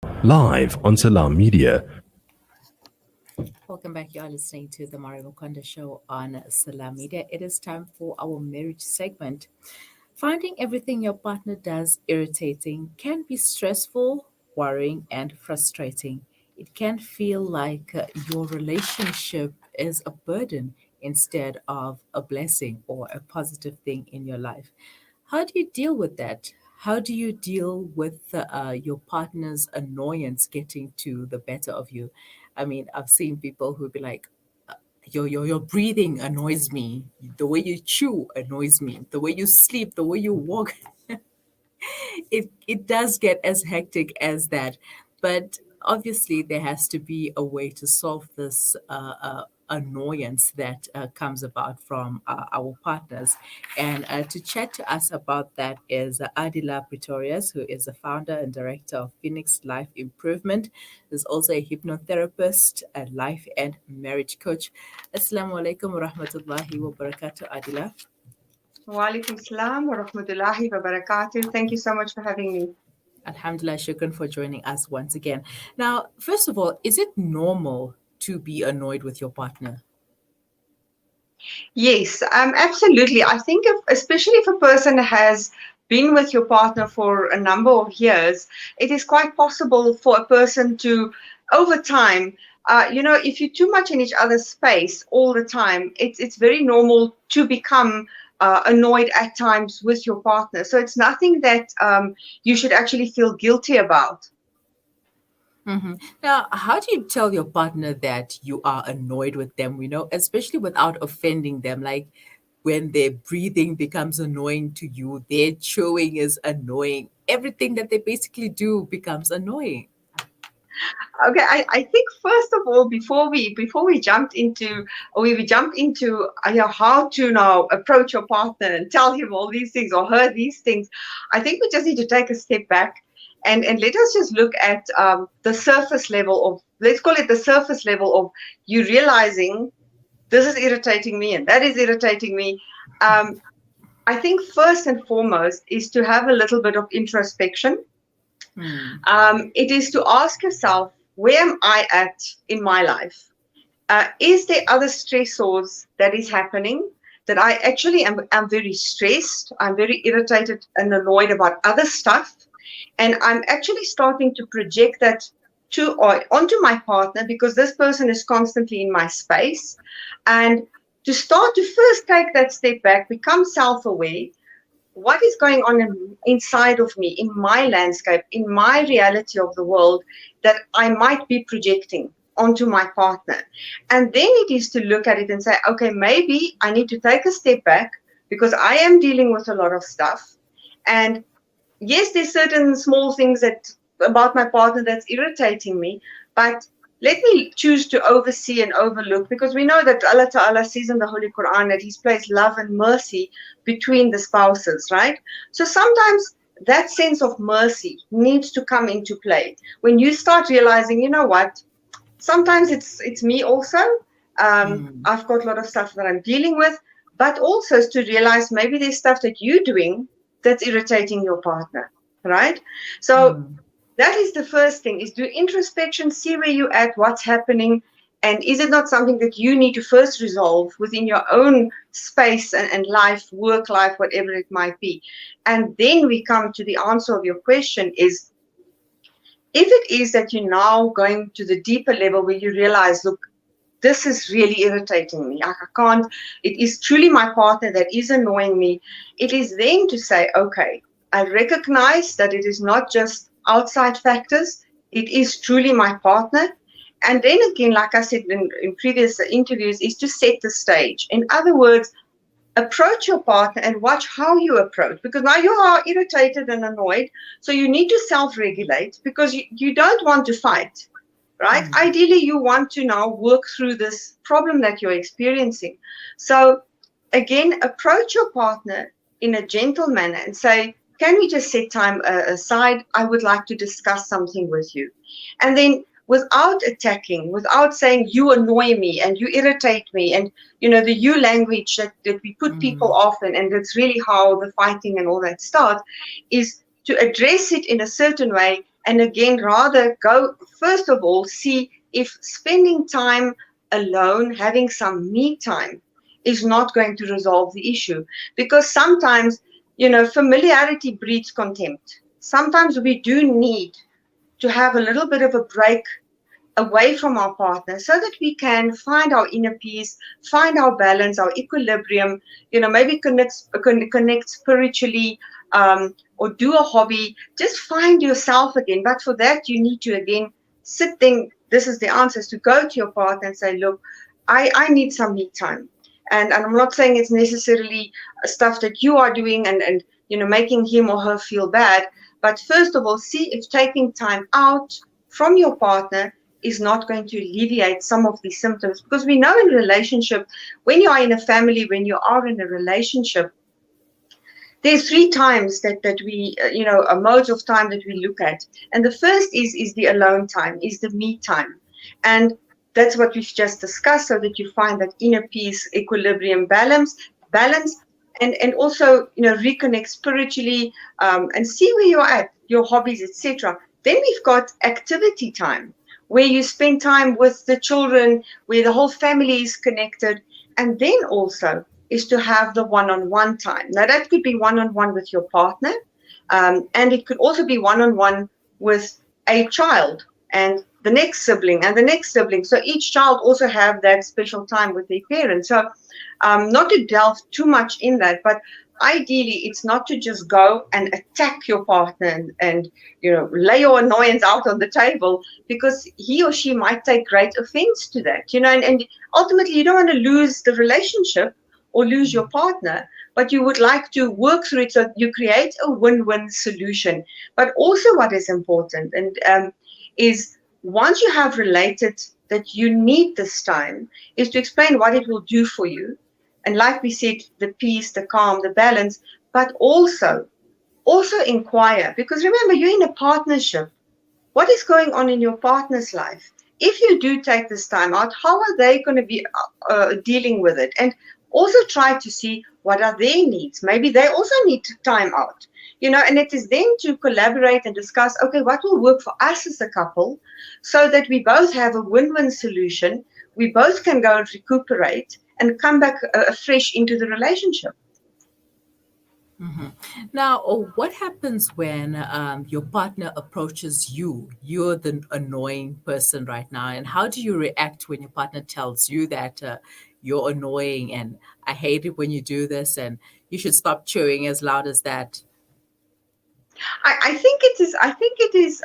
live on Salam Media. Welcome back. You are listening to the Mario Mokonda Show on Salam Media. It is time for our marriage segment. Finding everything your partner does irritating can be stressful, worrying, and frustrating. It can feel like your relationship is a burden instead of a blessing or a positive thing in your life. How do you deal with that? How do you deal with your partner's annoyance getting to the better of you? I mean, I've seen people who be like, your breathing annoys me. The way you chew annoys me. The way you sleep, the way you walk, it does get as hectic as that. But obviously, there has to be a way to solve this annoyance that comes about from our partners. And to chat to us about that is Aadila Pretorius, who is the founder and director of Phoenix Life Improvement. Is also a hypnotherapist, a life and marriage coach. Assalamu alaikum wa rahmatullahi wa barakatuh, Adila. Wa alaikum salam wa rahmatullahi wa barakatuh. Thank you so much for having me. Alhamdulillah, shukran for joining us once again. Now, first of all, is it normal to be annoyed with your partner? Yes, absolutely. I think especially if a person has been with your partner for a number of years, it is quite possible for a person to, over time, if you're too much in each other's space all the time, it's very normal to become annoyed at times with your partner. So it's nothing that you should actually feel guilty about. Mm-hmm. Now, how do you tell your partner that you are annoyed with them, especially without offending them? Like when their breathing becomes annoying to you, their chewing is annoying, everything that they basically do becomes annoying. Okay, I think first of all, before we jumped into or we jump into how to now approach your partner and tell him all these things or her these things, I think we just need to take a step back and let us just look at the surface level of, let's call it the surface level of you realizing this is irritating me and that is irritating me. I think first and foremost is to have a little bit of introspection. It is to ask yourself, where am I at in my life? Is there other stressors that is happening that I actually am very stressed, I'm very irritated and annoyed about other stuff, and I'm actually starting to project that to or onto my partner because this person is constantly in my space. And to start to first take that step back, become self-aware, what is going on inside of me, in my landscape, in my reality of the world that I might be projecting onto my partner. And then it is to look at it and say, okay, maybe I need to take a step back because I am dealing with a lot of stuff. And yes, there's certain small things that about my partner that's irritating me, but let me choose to oversee and overlook, because we know that Allah Ta'ala says in the Holy Quran that He's placed love and mercy between the spouses, right? So sometimes that sense of mercy needs to come into play. When you start realizing, you know what, sometimes it's me also. I've got a lot of stuff that I'm dealing with, but also is to realize maybe there's stuff that you're doing that's irritating your partner, right? So that is the first thing, is do introspection, see where you're at, what's happening, and is it not something that you need to first resolve within your own space and life, work life, whatever it might be. And then we come to the answer of your question is, if it is that you're now going to the deeper level where you realize, look, this is really irritating me. I can't, it is truly my partner that is annoying me. It is then to say, okay, I recognize that it is not just outside factors. It is truly my partner. And then again, like I said in previous interviews, is to set the stage. In other words, approach your partner and watch how you approach, because now you are irritated and annoyed. So you need to self-regulate because you don't want to fight. Right? Ideally, you want to now work through this problem that you're experiencing. So again, approach your partner in a gentle manner and say, can we just set time aside? I would like to discuss something with you. And then without attacking, without saying you annoy me and you irritate me, and the you language that we put people off, and that's really how the fighting and all that starts, is to address it in a certain way And again, rather go, first of all, see if spending time alone, having some me time, is not going to resolve the issue. Because sometimes, familiarity breeds contempt. Sometimes we do need to have a little bit of a break away from our partner so that we can find our inner peace, find our balance, our equilibrium, maybe connect spiritually, or do a hobby, just find yourself again. But for that, you need to, again, sit there. This is the answer, is to go to your partner and say, look, I need some me time. And I'm not saying it's necessarily stuff that you are doing and making him or her feel bad. But first of all, see if taking time out from your partner is not going to alleviate some of these symptoms. Because we know in a relationship, when you are in a family, when you are in a relationship, there's 3 times that we, modes of time that we look at. And the first is the alone time, is the me time. And that's what we've just discussed, so that you find that inner peace, equilibrium, balance, and also, reconnect spiritually, and see where you're at, your hobbies, etc. Then we've got activity time, where you spend time with the children, where the whole family is connected. And then also is to have the one-on-one time. Now, that could be one-on-one with your partner, and it could also be one-on-one with a child and the next sibling and the next sibling. So each child also have that special time with their parents. So not to delve too much in that, but ideally it's not to just go and attack your partner and lay your annoyance out on the table, because he or she might take great offense to that, and ultimately you don't want to lose the relationship or lose your partner, but you would like to work through it so you create a win-win solution. But also what is important and is, once you have related that you need this time, is to explain what it will do for you. And like we said, the peace, the calm, the balance, but also inquire, because remember, you're in a partnership. What is going on in your partner's life? If you do take this time out, how are they going to be dealing with it? And also try to see what are their needs. Maybe they also need time out, and it is then to collaborate and discuss, okay, what will work for us as a couple, so that we both have a win-win solution. We both can go and recuperate and come back afresh into the relationship. Mhm. Now, what happens when your partner approaches you? You're the annoying person right now. And how do you react when your partner tells you that you're annoying and I hate it when you do this and you should stop chewing as loud as that? I think it is. I think it is.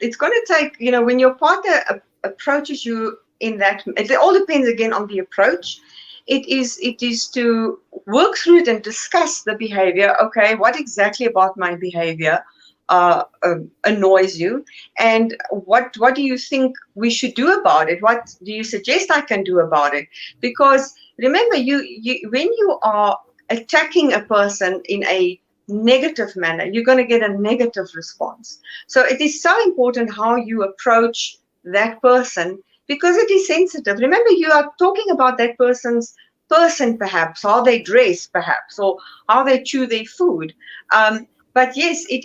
It's going to take. When your partner approaches you in that, it all depends again on the approach. It is to work through it and discuss the behavior. Okay, what exactly about my behavior annoys you, and what do you think we should do about it? What do you suggest I can do about it? Because remember, you when you are attacking a person in a negative manner, you're going to get a negative response. So it is so important how you approach that person, because it is sensitive. Remember, you are talking about that person's person, perhaps how they dress, perhaps, or how they chew their food. But yes, it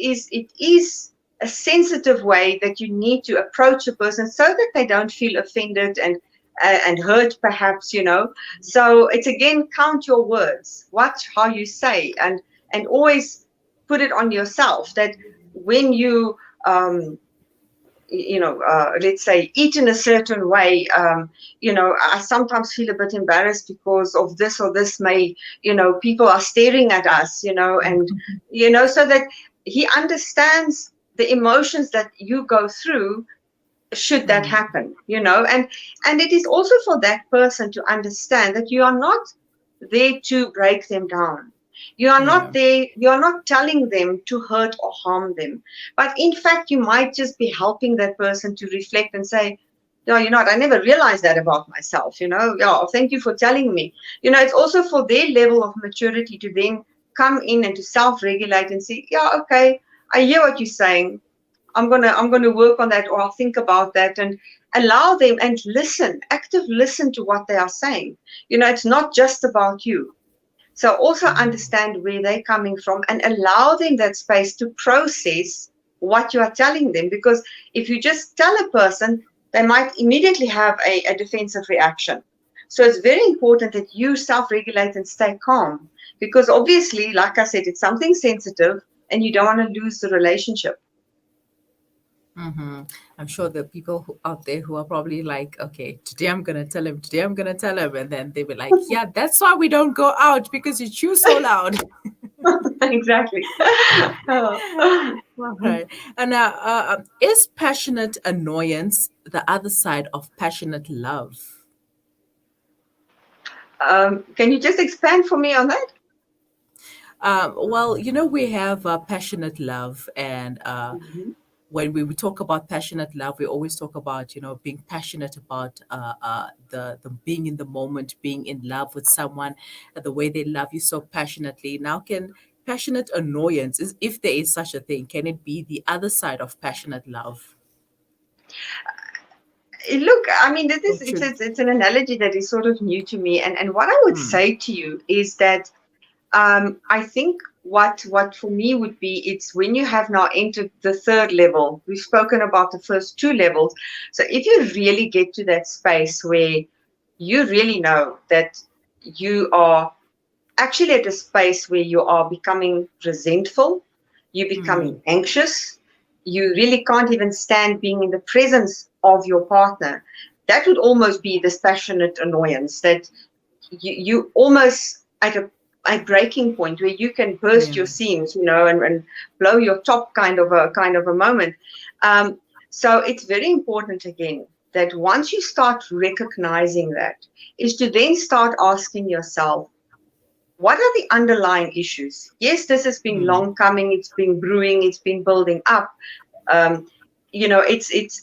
is a sensitive way that you need to approach a person so that they don't feel offended and hurt, perhaps. So it's, again, count your words, watch how you say, and always put it on yourself that when you let's say, eat in a certain way, I sometimes feel a bit embarrassed because of this, or this may, people are staring at us, and, so that he understands the emotions that you go through should that happen, and it is also for that person to understand that you are not there to break them down. You are not there, you are not telling them to hurt or harm them. But in fact, you might just be helping that person to reflect and say, no, I never realized that about myself, thank you for telling me. It's also for their level of maturity to then come in and to self-regulate and say, yeah, okay, I hear what you're saying. I'm gonna work on that, or I'll think about that, and allow them and listen to what they are saying. It's not just about you. So also understand where they're coming from and allow them that space to process what you are telling them, because if you just tell a person, they might immediately have a defensive reaction. So it's very important that you self-regulate and stay calm, because obviously, like I said, it's something sensitive and you don't want to lose the relationship. Mm-hmm. I'm sure there are people out there who are probably like, okay, today I'm going to tell him, today I'm going to tell him. And then they be like, yeah, that's why we don't go out, because you chew so loud. Exactly. All right. And is passionate annoyance the other side of passionate love? Can you just expand for me on that? Well, we have passionate love, and Mhm. when we talk about passionate love, we always talk about being passionate about the being in the moment, being in love with someone, the way they love you so passionately. Now, can passionate annoyance, if there is such a thing, can it be the other side of passionate love? Look, I mean, Or should it's an analogy that is sort of new to me, and what I would hmm, say to you is that I think what for me would be, it's when you have now entered the third level. We've spoken about the first two levels. So if you really get to that space where you really know that you are actually at a space where you are becoming resentful, you're hmm, becoming anxious, you really can't even stand being in the presence of your partner, that would almost be this passionate annoyance, that you almost at a breaking point where you can burst yeah, your seams, and blow your top, kind of a moment. So it's very important, again, that once you start recognizing that, is to then start asking yourself, what are the underlying issues? Yes, this has been hmm, long coming, it's been brewing, it's been building up. Um, there's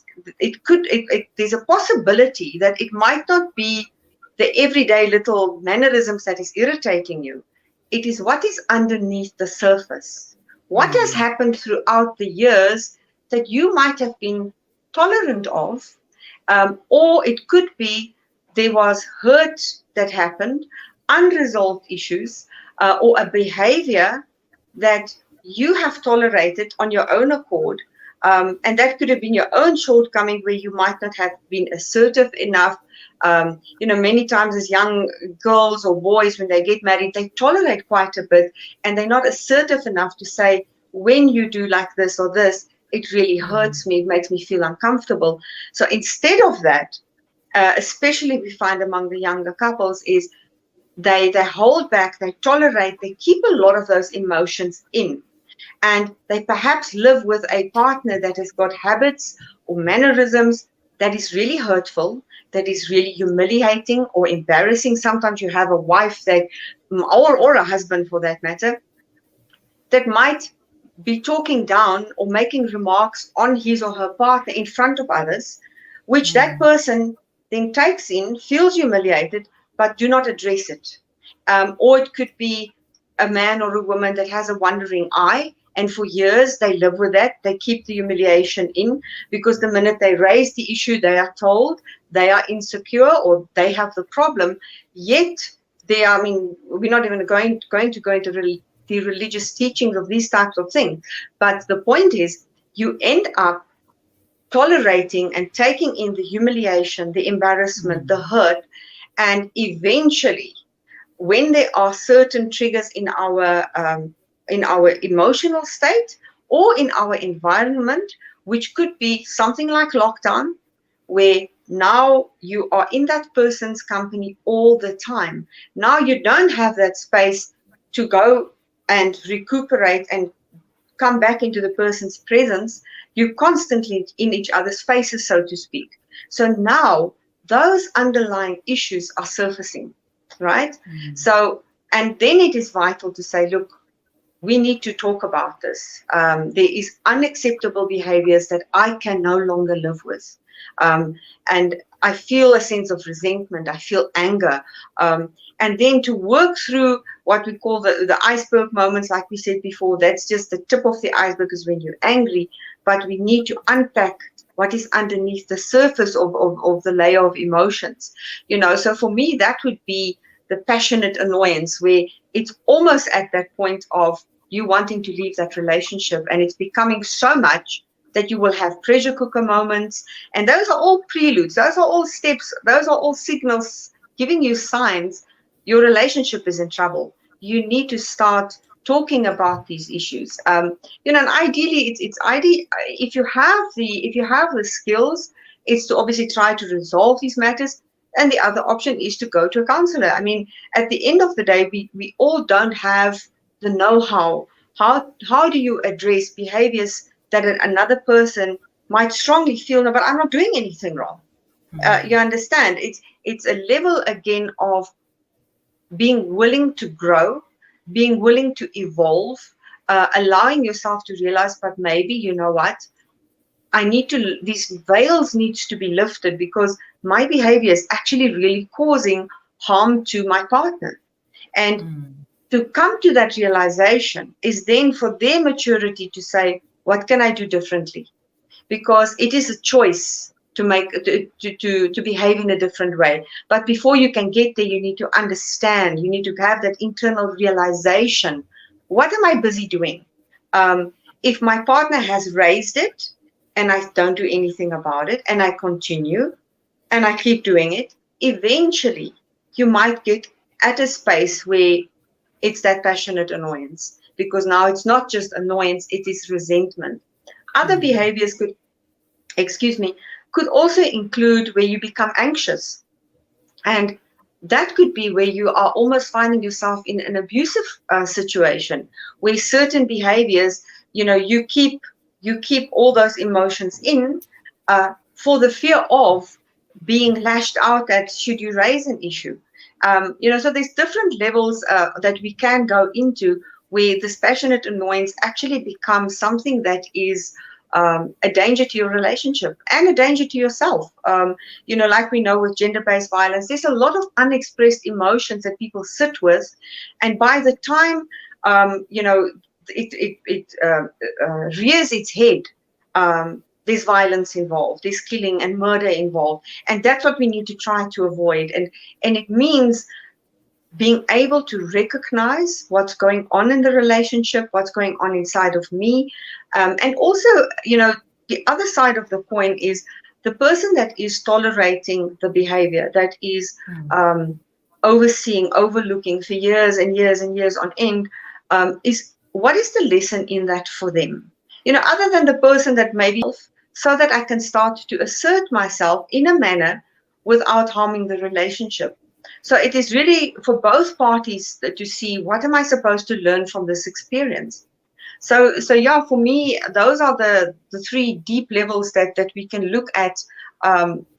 a possibility that it might not be the everyday little mannerisms that is irritating you. It is what is underneath the surface. What has hmm, happened throughout the years that you might have been tolerant of, or it could be there was hurt that happened, unresolved issues, or a behavior that you have tolerated on your own accord. And that could have been your own shortcoming, where you might not have been assertive enough. Many times as young girls or boys, when they get married, they tolerate quite a bit, and they're not assertive enough to say, when you do like this or this, it really hmm, hurts me, it makes me feel uncomfortable. So instead of that, especially we find among the younger couples, is they hold back, they tolerate, they keep a lot of those emotions in, and they perhaps live with a partner that has got habits or mannerisms that is really hurtful, that is really humiliating or embarrassing. Sometimes you have a wife that, or a husband for that matter, that might be talking down or making remarks on his or her partner in front of others, which that hmm, person then takes in, feels humiliated, but do not address it. Or it could be a man or a woman that has a wandering eye, and for years they live with that. They keep the humiliation in, because the minute they raise the issue, they are told they are insecure or they have the problem. Yet they are, I mean, we're not even going to go into the religious teachings of these types of things. But the point is, you end up tolerating and taking in the humiliation, the embarrassment, the hmm, hurt, and eventually, when there are certain triggers in our emotional state or in our environment, which could be something like lockdown, where now you are in that person's company all the time. Now you don't have that space to go and recuperate and come back into the person's presence. You're constantly in each other's faces, so to speak. So now those underlying issues are surfacing, right? hmm, So, and then it is vital to say, look, we need to talk about this. There is unacceptable behaviors that I can no longer live with. Um, and I feel a sense of resentment. I feel anger. And then to work through what we call the iceberg moments, like we said before, that's just the tip of the iceberg, is when you're angry. But we need to unpack what is underneath the surface of the layer of emotions. So for me, that would be the passionate annoyance, where it's almost at that point of you wanting to leave that relationship, and it's becoming so much that you will have pressure cooker moments. And those are all preludes, those are all steps, those are all signals giving you signs your relationship is in trouble. You need to start talking about these issues. And ideally, it's ideal if you have the skills, it's to obviously try to resolve these matters. And the other option is to go to a counselor. I mean, at the end of the day, we all don't have the know-how. How do you address behaviors that another person might strongly feel, no, but I'm not doing anything wrong. You understand? It's a level again of being willing to grow, being willing to evolve, allowing yourself to realize, but maybe, you know what, these veils needs to be lifted because my behavior is actually really causing harm to my partner. And to come to that realization is then for their maturity to say, what can I do differently? Because it is a choice to make to behave in a different way. But before you can get there, you need to understand, you need to have that internal realization. What am I busy doing? If my partner has raised it and I don't do anything about it and I continue and I keep doing it, eventually you might get at a space where it's that passionate annoyance, because now it's not just annoyance, it is resentment. Other behaviors could also include where you become anxious. And that could be where you are almost finding yourself in an abusive situation where certain behaviors, you keep all those emotions in for the fear of being lashed out at should you raise an issue. So there's different levels that we can go into where this passionate annoyance actually becomes something that is a danger to your relationship and a danger to yourself. Like we know with gender-based violence, there's a lot of unexpressed emotions that people sit with, and by the time it rears its head, there's violence involved, there's killing and murder involved, and that's what we need to try to avoid. And it means being able to recognize what's going on in the relationship, what's going on inside of me. And also, the other side of the coin is the person that is tolerating the behavior, that is overseeing, overlooking for years and years and years on end, is what is the lesson in that for them? Other than the person that maybe, so that I can start to assert myself in a manner without harming the relationship. So it is really for both parties to see, what am I supposed to learn from this experience? So yeah, for me, those are the three deep levels that we can look at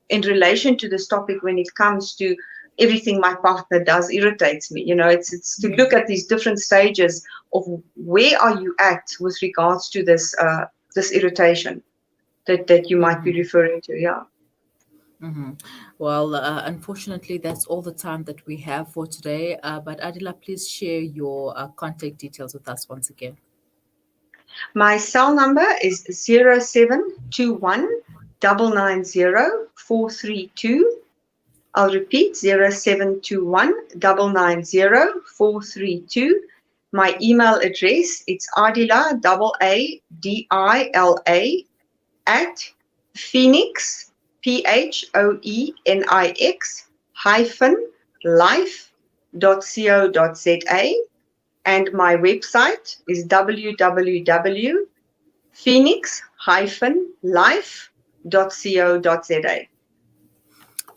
in relation to this topic when it comes to everything my partner does irritates me. It's to look at these different stages of where are you at with regards to this irritation that you might be referring to. Yeah. Well, unfortunately, that's all the time that we have for today. But Adila, please share your contact details with us once again. My cell number is 0721 990 432. I'll repeat, 0721 990 432. My email address, it's Adila, Adila, at Phoenix, Phoenix, life.co.za. And my website is www.phoenix-life.co.za.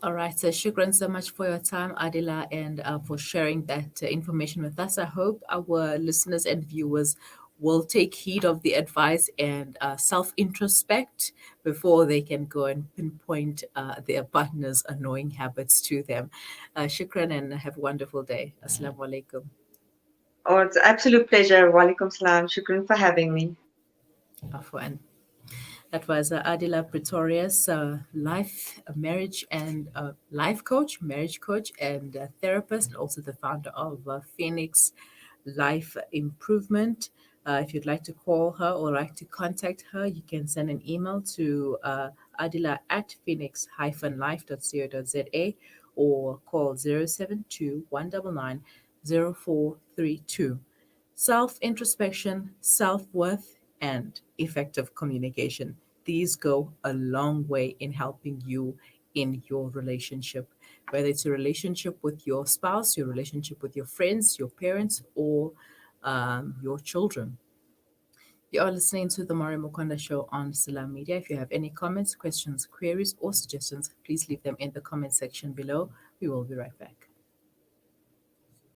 All right, so shukran so much for your time, Adila, and for sharing that information with us. I hope our listeners and viewers will take heed of the advice and self-introspect before they can go and pinpoint their partner's annoying habits to them. Shukran, and have a wonderful day. Assalamu alaikum. Oh, it's an absolute pleasure. Walaikum salam. Shukran for having me. Afwan. That was Aadila Pretorius, life, marriage, and life coach, marriage coach, and therapist, and also the founder of Phoenix Life Improvement. If you'd like to call her or like to contact her, you can send an email to Adila at phoenix-life.co.za or call 072 199 0432. Self introspection, self worth, and effective communication. These go a long way in helping you in your relationship, whether it's a relationship with your spouse, your relationship with your friends, your parents, or your children. You are listening to the Mari Mukonda Show on Salam Media. If you have any comments, questions, queries, or suggestions, please leave them in the comment section below. We will be right back.